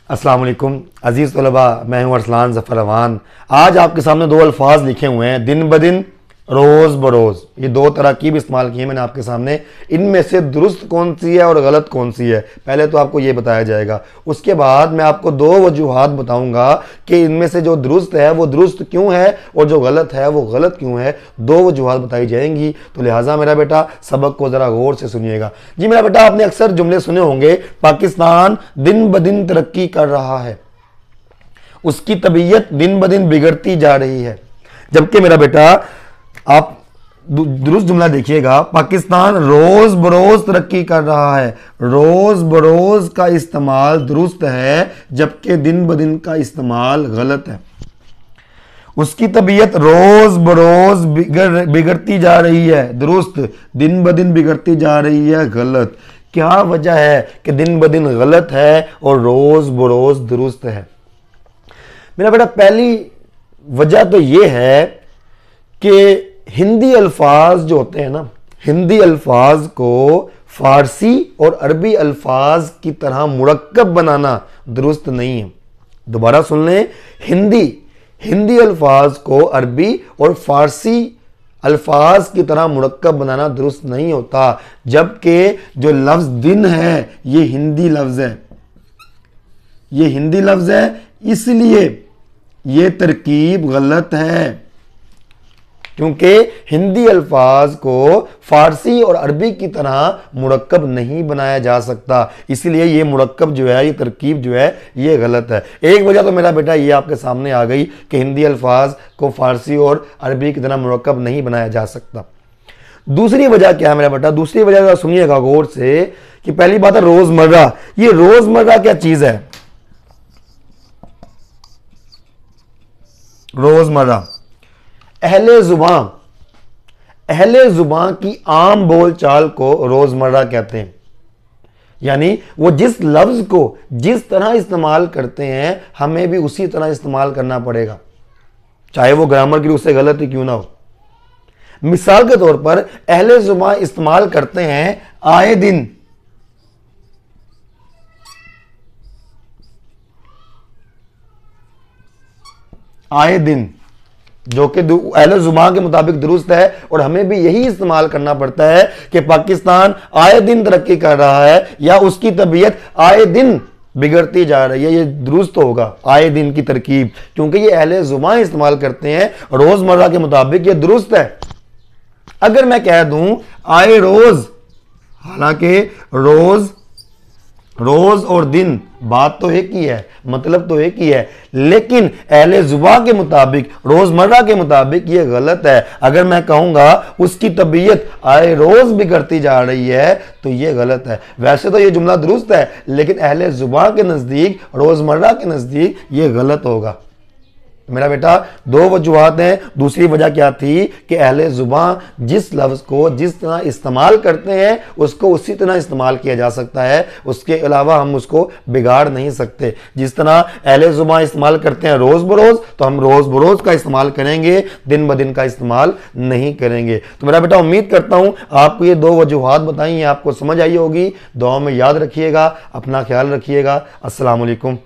अस्सलाम वालेकुम अज़ीज़ तलबा, मैं हूं अरसलान ज़फ़र अवान। आज आपके सामने दो अल्फाज लिखे हुए हैं, दिन ब दिन, रोज़ बरोज़। ये दो तरकीब इस्तेमाल की है मैंने आपके सामने। इनमें से दुरुस्त कौन सी है और गलत कौन सी है, पहले तो आपको ये बताया जाएगा। उसके बाद मैं आपको दो वजूहात बताऊंगा कि इनमें से जो दुरुस्त है वो दुरुस्त क्यों है और जो गलत है वो गलत क्यों है। दो वजूहात बताई जाएंगी, तो लिहाजा मेरा बेटा सबक को ज़रा गौर से सुनिएगा। जी मेरा बेटा, आपने अक्सर जुमले सुने होंगे, पाकिस्तान दिन ब दिन तरक्की कर रहा है, उसकी तबीयत दिन ब दिन बिगड़ती जा रही है। जबकि मेरा बेटा आप दुरुस्त जुमला देखिएगा, पाकिस्तान रोज बरोज तरक्की कर रहा है। रोज बरोज का इस्तेमाल दुरुस्त है, जबकि दिन ब दिन का इस्तेमाल गलत है। उसकी तबीयत रोज बरोज बिगड़ती जा रही है, दुरुस्त। दिन ब दिन बिगड़ती जा रही है, गलत। क्या वजह है कि दिन ब दिन गलत है और रोज बरोज दुरुस्त है? मेरा बेटा, पहली वजह तो यह है कि हिंदी अल्फाज जो होते हैं ना, हिंदी अल्फाज को फारसी और अरबी अल्फाज की तरह मुरक्कब बनाना दुरुस्त नहीं है। दोबारा सुन लें, हिंदी अल्फाज को अरबी और फारसी अल्फाज की तरह मुरक्कब बनाना दुरुस्त नहीं होता। जबकि जो लफ्ज दिन है ये हिंदी लफ्ज है, ये हिंदी लफ्ज है, इसलिए ये तरकीब गलत है। क्योंकि हिंदी अल्फाज को फारसी और अरबी की तरह मुरक्कब नहीं बनाया जा सकता, इसलिए ये मुरक्कब जो है, ये तरकीब जो है, ये गलत है। एक वजह तो मेरा बेटा ये आपके सामने आ गई कि हिंदी अल्फाज को फारसी और अरबी की तरह मुरक्कब नहीं बनाया जा सकता। दूसरी वजह क्या है मेरा बेटा? दूसरी वजह सुनिएगा गौर से कि पहली बात है रोजमर्रा। ये रोजमर्रा क्या चीज है? रोजमर्रा अहले जुबान की आम बोलचाल को रोजमर्रा कहते हैं। यानी वो जिस लफ्ज को जिस तरह इस्तेमाल करते हैं, हमें भी उसी तरह इस्तेमाल करना पड़ेगा, चाहे वो ग्रामर की रूप से गलत ही क्यों ना हो। मिसाल के तौर पर अहले जुबान इस्तेमाल करते हैं आए दिन। आए दिन जो कि अहले जुबान के मुताबिक दुरुस्त है, और हमें भी यही इस्तेमाल करना पड़ता है कि पाकिस्तान आए दिन तरक्की कर रहा है या उसकी तबीयत आए दिन बिगड़ती जा रही है। ये दुरुस्त होगा आए दिन की तरकीब, क्योंकि ये अहले जुबान इस्तेमाल करते हैं रोजमर्रा के मुताबिक, ये दुरुस्त है। अगर मैं कह दूं आए रोज, हालांकि रोज और दिन बात तो एक ही है, मतलब तो एक ही है, लेकिन अहले जुबान के मुताबिक, रोजमर्रा के मुताबिक ये गलत है। अगर मैं कहूंगा उसकी तबीयत आए रोज बिगड़ती जा रही है, तो ये गलत है। वैसे तो ये जुमला दुरुस्त है, लेकिन अहले जुबान के नजदीक, रोजमर्रा के नजदीक ये गलत होगा। मेरा बेटा, दो वजूहात हैं। दूसरी वजह क्या थी कि अहले जुबान जिस लफ्ज़ को जिस तरह इस्तेमाल करते हैं, उसको उसी तरह इस्तेमाल किया जा सकता है, उसके अलावा हम उसको बिगाड़ नहीं सकते। जिस तरह अहले जुबान इस्तेमाल करते हैं रोज़ बरोज़, तो हम रोज़ बरोज़ का इस्तेमाल करेंगे, दिन ब दिन का इस्तेमाल नहीं करेंगे। तो मेरा बेटा, उम्मीद करता हूँ आपको ये दो वजूहात बताई हैं, आपको समझ आई होगी। दुआ में याद रखिएगा, अपना ख्याल रखिएगा। अस्सलाम वालेकुम।